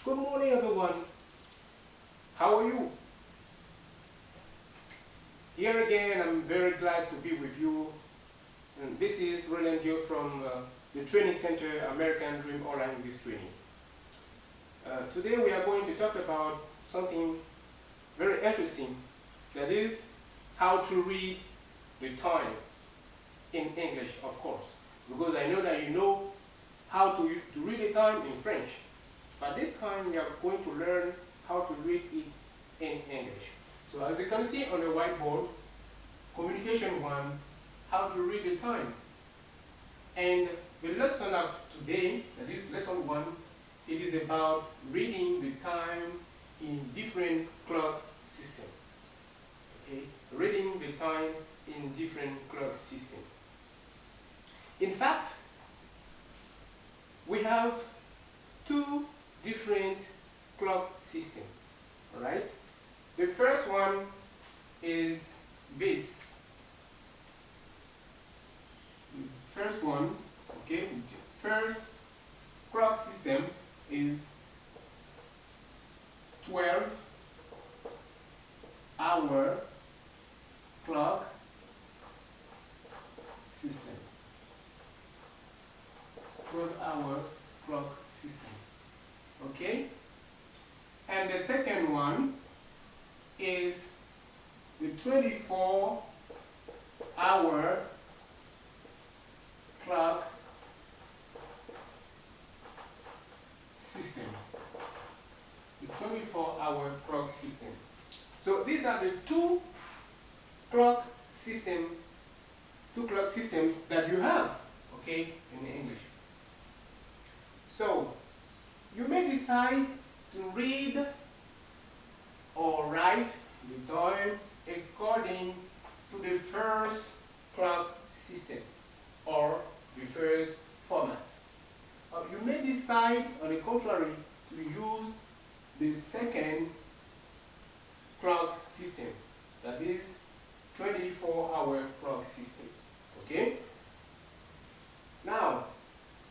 Good morning, everyone. How are you? Here again, I'm very glad to be with you. And this is Roland Dio from the Training Center American Dream Online English Training. Today we are going to talk about something very interesting. That is how to read the time in English, of course. Because I know that you know how to read the time in French. But this time we are going to learn how to read it in English. So as you can see on the whiteboard, Communication 1, how to read the time. And the lesson of today, that is lesson 1, it is about reading the time in different clock systems. Okay? Reading the time in different clock systems. In fact, we have two different clock systems. Alright? The first one is this. First one, okay, first clock system is 12-hour clock system. 12-hour clock system. Okay? And the second one is the 24-hour clock system. The 24-hour clock system. So these are the two clock systems that you have, okay, in English. So you may decide to read or write the time according to the first clock system or the first format. You may decide, on the contrary, to use the second clock system, that is 24-hour clock system. Okay? Now,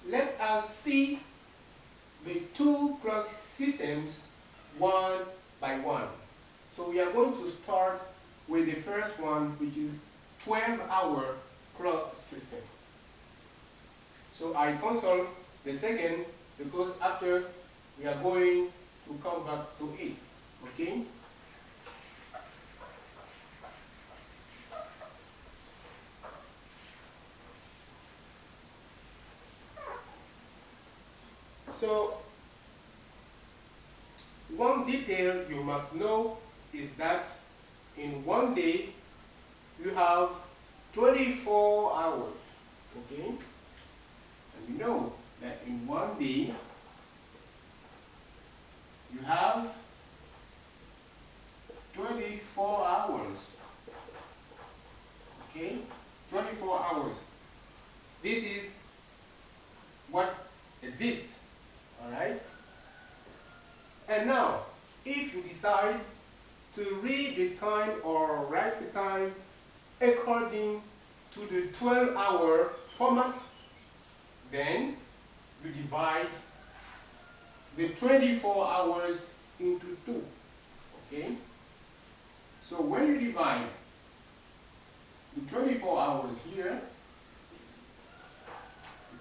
let us see the two clock systems one by one. So we are going to start with the first one, which is 12-hour clock system. So I cancel the second because after we are going to come back to it. Okay? So one detail you must know is that in one day you have 24 hours. Okay? And you know that in one day you have 24 hours. Okay? 24 hours. This is what exists. Alright? And now, if you decide to read the time or write the time according to the 12-hour format, then you divide the 24 hours into 2. Okay? So when you divide the 24 hours here,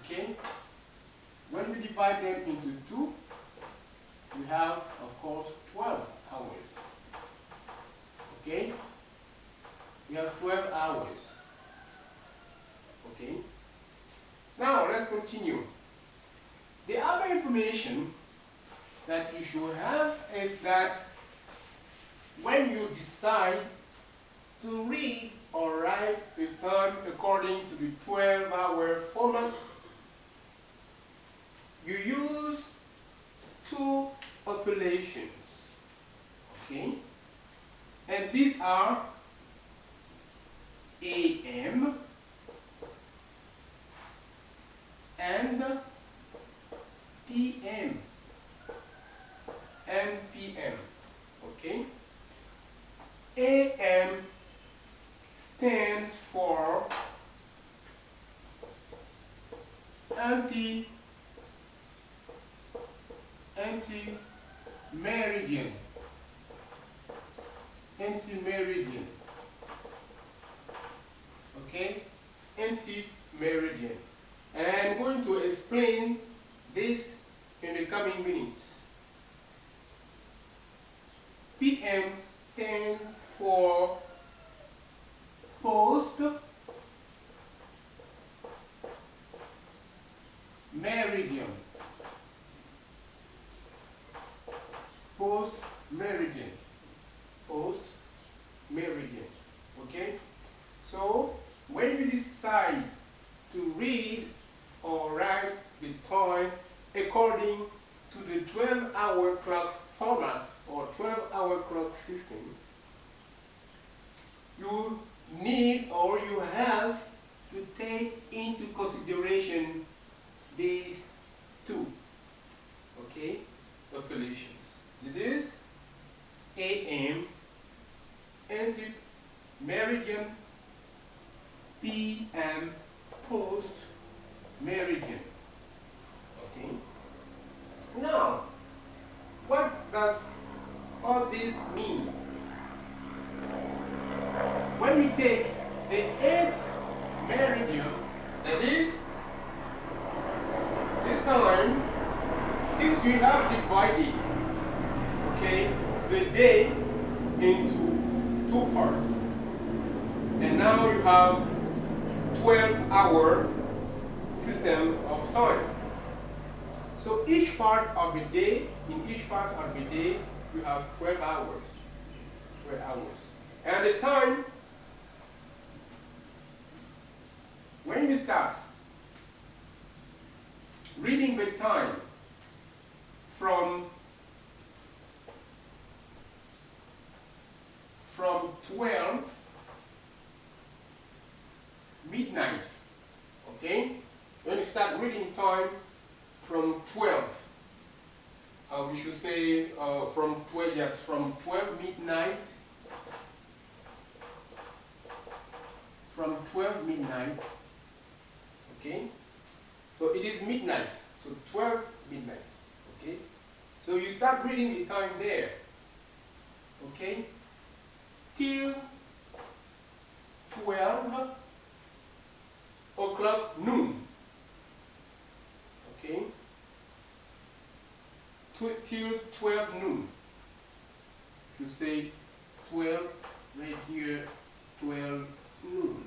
okay, when you divide them into 2, you have, of course, 12 hours. Okay? You have 12 hours. Okay? Now, let's continue. The other information that you should have is that when you decide to read or write the time according to the 12-hour format, you use two operations. Okay? And these are AM and PM and PM. Okay? AM stands for anti meridian. Anti-meridian. Okay? Anti-meridian. And I'm going to explain this in the coming minutes. PM stands for post meridian. Post meridian. Post meridian. Okay? So when you decide to read or write the time according to the 12-hour clock format or 12-hour clock system, you need or you have to take into consideration these two, okay, calculations. It is AM, anti-meridian, PM, post-meridian. Okay. Now, what does all this mean? When we take the 8th meridian, that is this time, since we have divided, okay, the day into two parts, and now you have 12-hour system of time. So each part of the day, in each part of the day, you have 12 hours. 12 hours. And the time, when you start reading the time from 12 midnight, okay? When you start reading time from 12, we should say from 12, yes, from 12 midnight, from 12 midnight, okay? So it is midnight, so 12 midnight, okay? So you start reading the time there, okay? Till 12 o'clock noon, okay? Till 12 noon. You say 12 right here, 12 noon.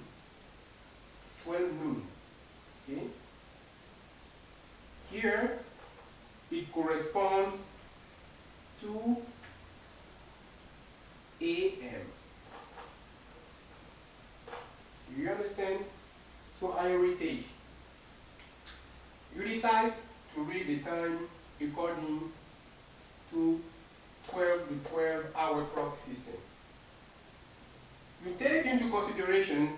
12 noon, okay? Here, it corresponds to AM. You understand? So I repeat. You decide to read the time according to the 12-hour clock system. You take into consideration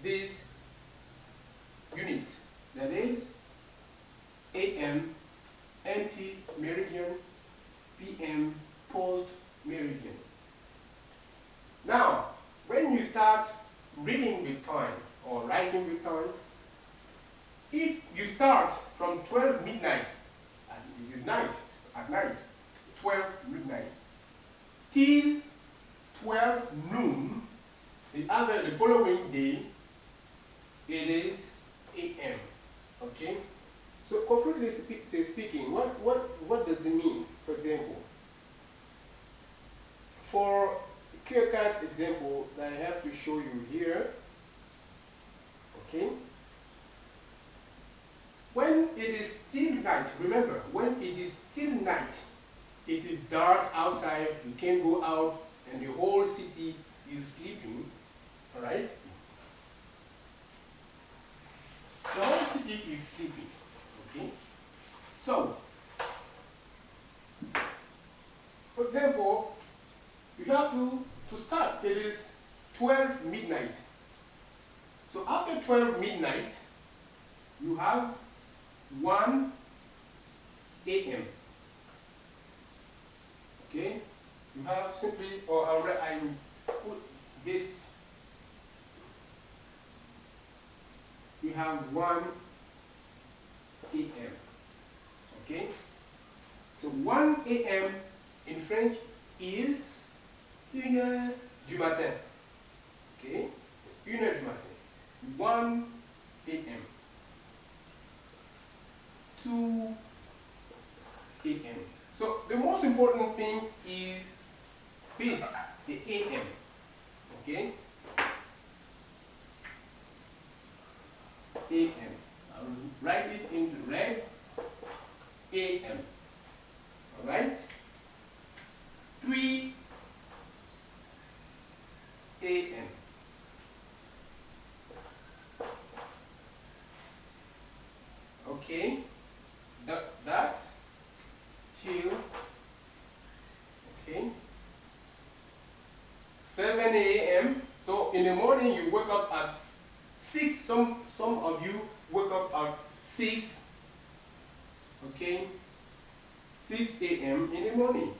these units, that is AM, anti-meridian, PM, post-meridian. Now, when you start reading the time or writing the time, if you start from 12 midnight, and it is night, at night, 12 midnight, till 12 noon, the following day, it is AM. Okay? So concretely speaking, what does it mean? For example, for a clear-cut example that I have to show you here, okay? When it is still night, remember, when it is still night, it is dark outside, you can't go out, and the whole city is sleeping, all right? The whole city is sleeping, okay? So, for example, you have to start, it is 12 midnight. So after 12 midnight, you have 1 AM. Okay? You have simply, or I put this, you have 1 AM. Okay? So 1 a.m. in French is 1 heure du matin. Okay? 1 heure du matin. 1 a.m. 2 a.m. So the most important thing is this, the a.m. Okay? a.m. I'll write it into red. a.m. Alright? 3 a.m. Okay? That till, okay, 7 a.m. So in the morning you wake up at 6. Some of you wake up at 6. Okay? 6 a.m. in the morning.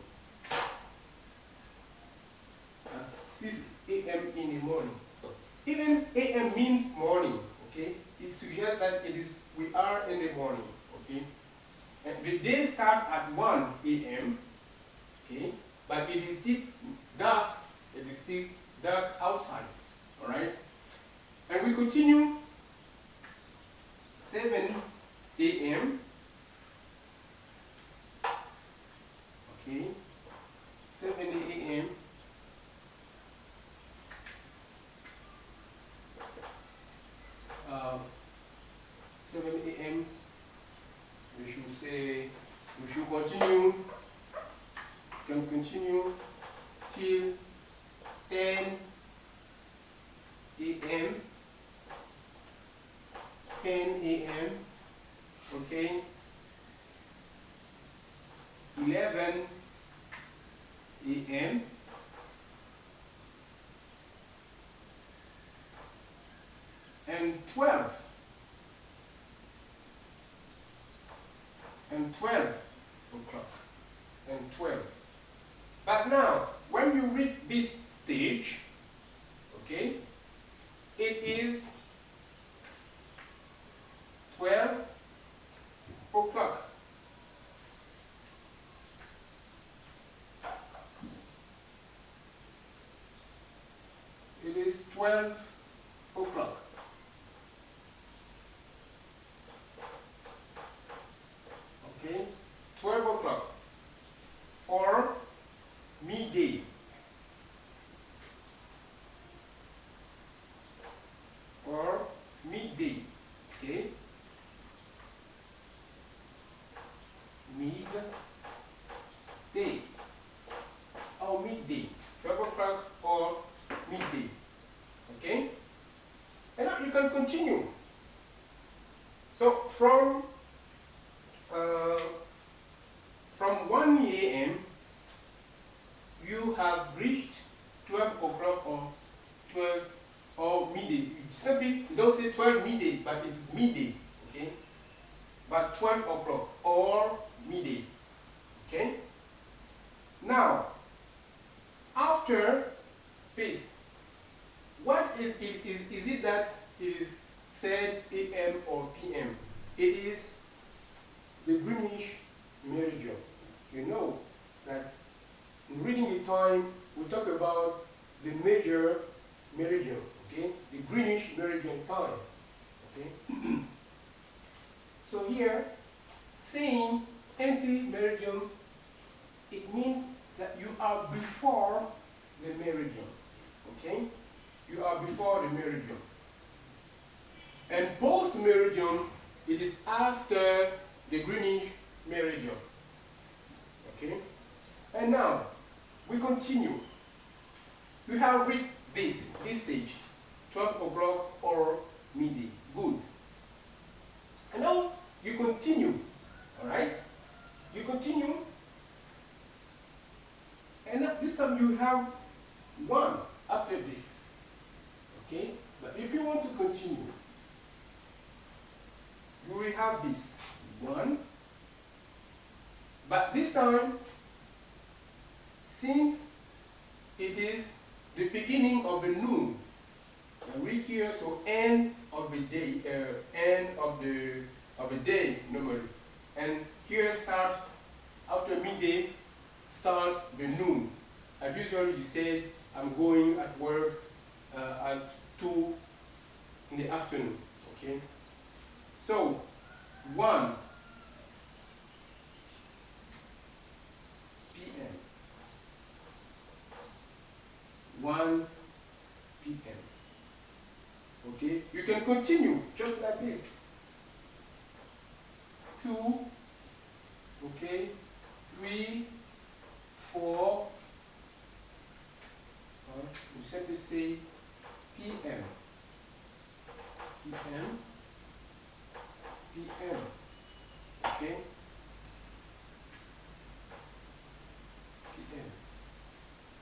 At 6 a.m. in the morning. So even a.m. means morning. Okay? It suggests that we are in the morning. Okay? And the day starts at 1 a.m. Okay? But it is still dark. It is still dark outside. Alright? And we continue 7 a.m. Okay? 7 a.m. Uh, 7 a.m. We should say, we should continue, can continue till 10 a.m. 10 a.m. Okay? 11 a.m. and 12 o'clock and 12. But now, when you reach this stage, okay, it is 12 o'clock. It is 12 o'clock. Okay, 12 o'clock or midday. Or midday. Okay, midday or midday. 12 o'clock or midday. Okay, and now you can continue. So from 1 a.m. you have reached 12 o'clock or 12 or midday. Some people don't say 12 midday, but it is midday. Okay, but 12 o'clock or midday. Okay. Now, after this, what is it that it is said AM or PM? It is the Greenwich meridian. You know that in reading the time, we talk about the major meridian, okay? The Greenwich meridian time, okay? So here, saying anti-meridian, it means that you are before the meridian, okay? You are before the meridian. And post-meridian, it is after the Greenwich meridian, okay? And now, we continue. You have reached this stage, 12 o'clock or midday. Good. And now, you continue, all right? You continue. And this time you have 1 after this, okay? But if you want to continue, you will have this 1. But this time, since it is the beginning of the noon, read here, so end of the day, end of the day normally, and here start after usual, you say, I'm going at work at 2 in the afternoon, okay? So, 1 p.m. 1 p.m. Okay? You can continue just like this. 2, okay? 3, 4, you simply say p.m. p.m. p.m. Okay? p.m.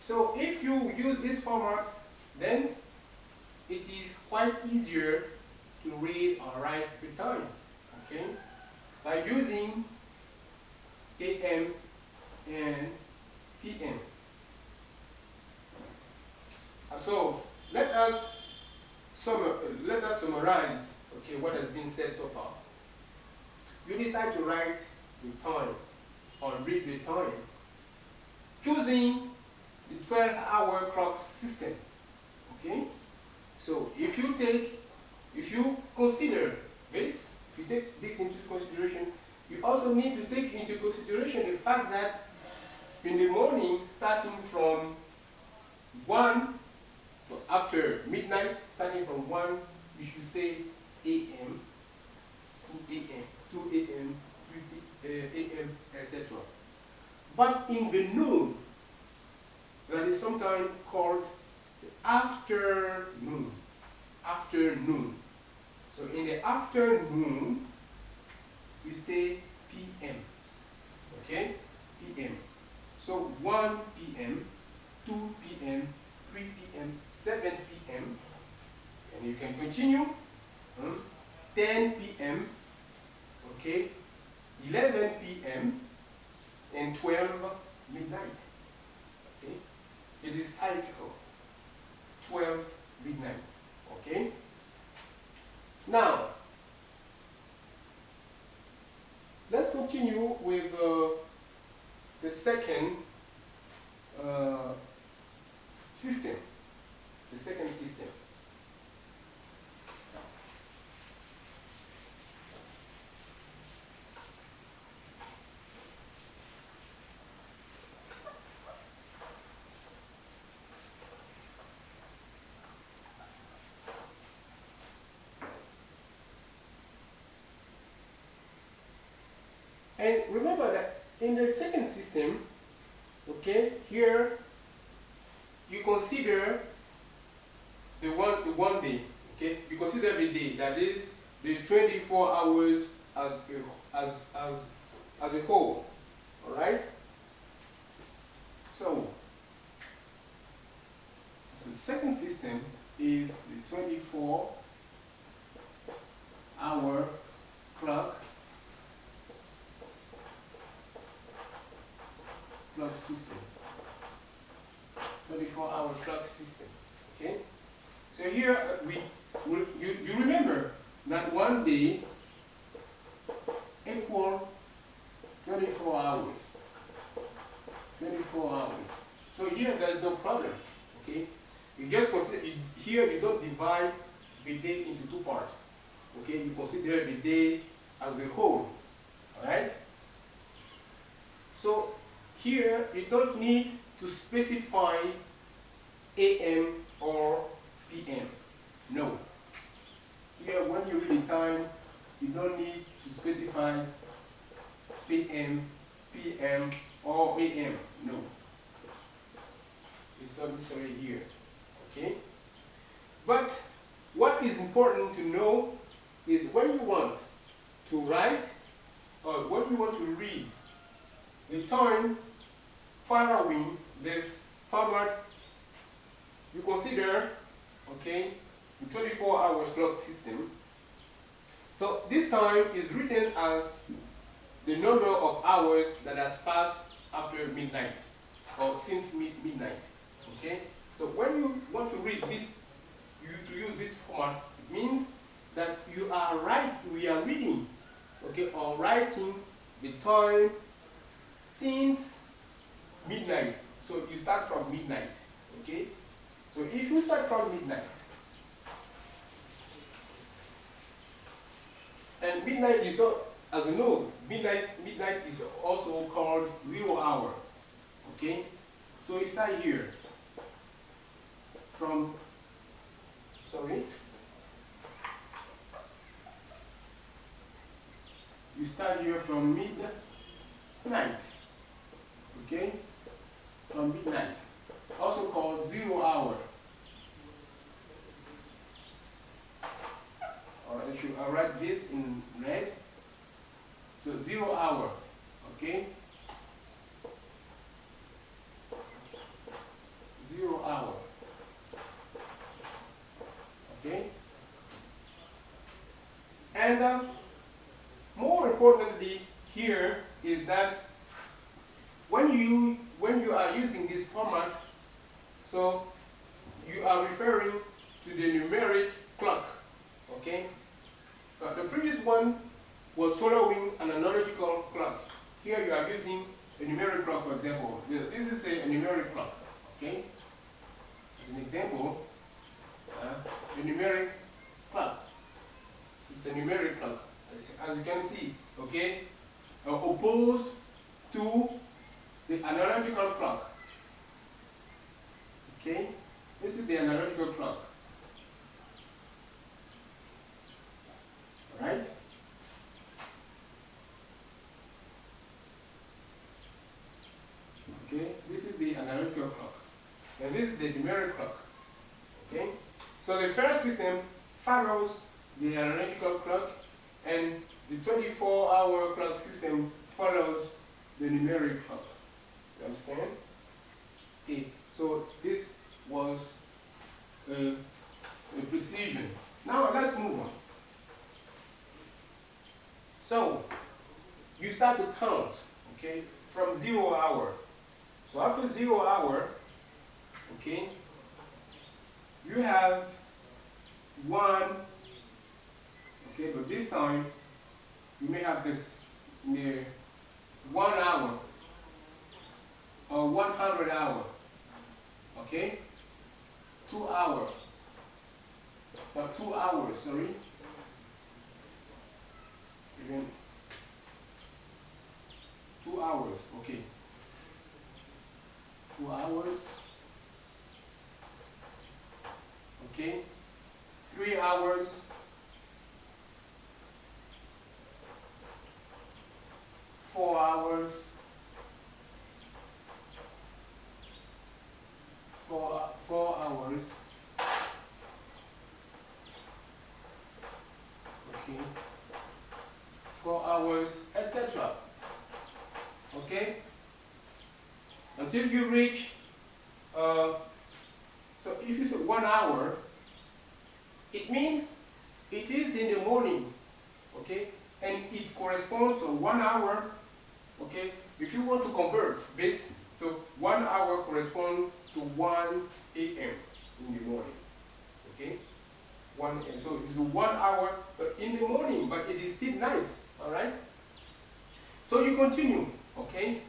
So if you use this format, then it is quite easier to read or write the time. Okay? By using AM and PM. So let us summarize, okay, what has been said so far. You decide to write the time or read the time choosing the 12-hour clock system. Okay? So if you consider this, if you take this into consideration, you also need to take into consideration the fact that in the morning, starting from 1 after midnight, starting from 1, you should say AM, 2 AM, 2 AM, 3 AM, etc. But in the noon, that is sometimes called the afternoon. Afternoon. So in the afternoon, we say PM. Okay? PM. So 1 PM, 2 PM, 3 PM, 7 PM, and you can continue. 10 PM, okay, 11 PM, and 12 midnight. Okay? It is cyclical. 12 midnight. Okay? Now, let's continue with the second system. The second system. And remember that in the second system, okay, here you consider the one day, okay? You consider the day, that is the 24 hours as a whole. Alright? So the second system is the 24-hour clock system. 24-hour clock system. Okay? So here you remember that one day equal 24 hours. 24 hours. So here there's no problem. Okay? You just consider here you don't divide the day into two parts. Okay? You consider the day as a whole. Alright? So here you don't need to specify AM or PM. No. Here when you read the time, you don't need to specify PM, PM, or AM. No. It's not necessary here. Okay? But what is important to know is when you want to write or when you want to read the time following this format, you consider, okay, the 24-hour clock system. So this time is written as the number of hours that has passed after midnight or since midnight. Okay? So when you want to read this, you use this format, it means that we are reading, okay, or writing the time since midnight. So you start from midnight. Okay? So if you start from midnight, and midnight is, as you know, midnight is also called 0 hour. Okay? So you start here from, sorry, you start here from midnight. Okay? From midnight. Also called 0 hour. I'll write this in red. So 0 hour. Okay? 0 hour. Okay? And more importantly here is that when you are using this format, so you are referring to the numeric clock. Okay? The previous one was following an analogical clock. Here you are using a numeric clock, for example. This is a numeric clock. Okay? As an example, a numeric clock. It's a numeric clock, as you can see. Okay? Opposed to the analogical clock. Okay? This is the analogical clock. Alright? Okay? This is the analogical clock. And this is the numeric clock. Okay? So the first system follows the analogical clock, and the 24-hour clock system follows the numeric clock. You understand? Okay. So this was a precision. Now let's move on. So you start to count, okay, from 0 hour. So after 0 hour, okay, you have 1, okay, but this time you may have this near 1 hour or 100 hour, okay, 2 hours, or 2 hours, sorry, even 2 hours, okay, 2 hours, okay, 3 hours, 4 hours, 4 hours, okay, 4 hours, etc. Okay, until you reach. So if you say 1 hour, it means it is in the morning, okay, and it corresponds to 1 hour, okay. If you want to convert this, so 1 hour corresponds to 1 a.m. in the morning, okay. 1 a.m. So it's 1 hour in the morning, but it is still night, all right. So you continue, okay.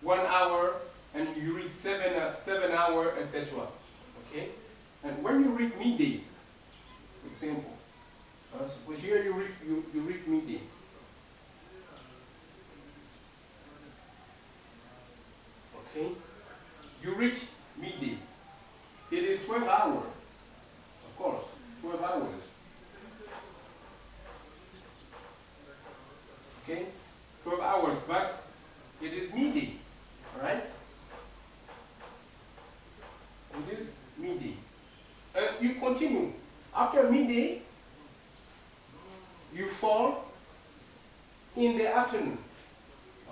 1 hour, and you reach 7 hours, etc. Okay, and when you reach midday, for example, suppose here you reach midday. Okay, you reach midday. It is 12 hours, of course, 12 hours. Okay, 12 hours, but it is midday, all right? It is midday. You continue. After midday, you fall in the afternoon.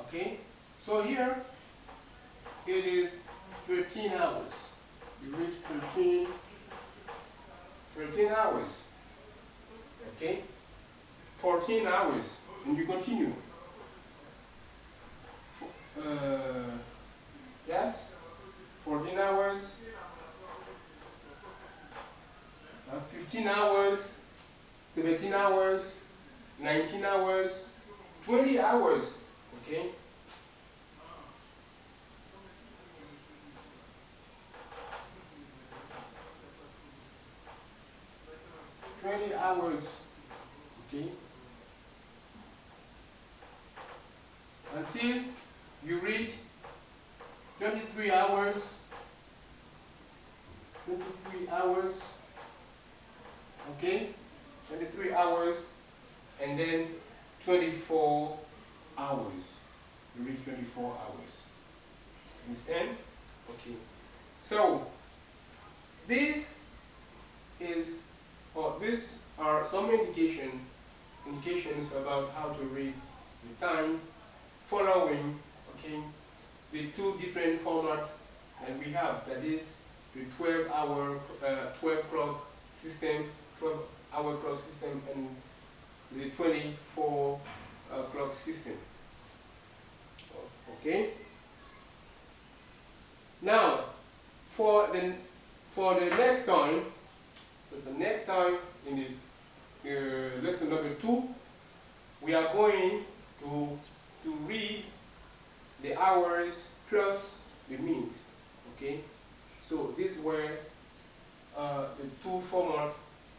Okay? So here, it is 13 hours. You reach 13 hours. Okay? 14 hours. And you continue. Yes? 14 hours. 15 hours. 17 hours. 19 hours. 20 hours. Okay? hours, okay, until you reach 23 hours, 23 hours, okay, 23 hours, and then 24 hours. You reach 24 hours. Understand? Okay. So this is, or these are some indications about how to read the time following, okay, the two different formats that we have. That is the 12 clock system, 12-hour clock system, and the 24 clock system. Okay. Now, for the next time, in the lesson number 2, we are going to read the hours plus the minutes. Okay. So these were the two formats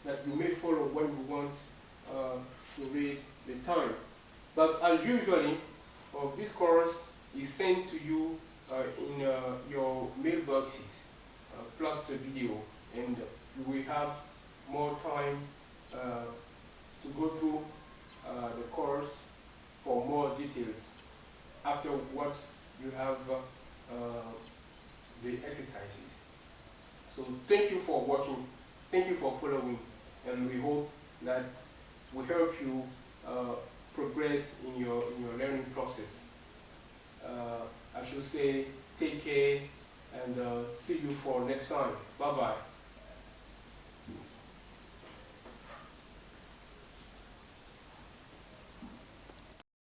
that you may follow when you want to read the time. But as usually, this course is sent to you in your mailboxes plus the video, and you will have more time to go through the course for more details after what you have the exercises. So thank you for watching, thank you for following, and we hope that we help you progress in your learning process. I should say take care, and see you for next time. Bye bye.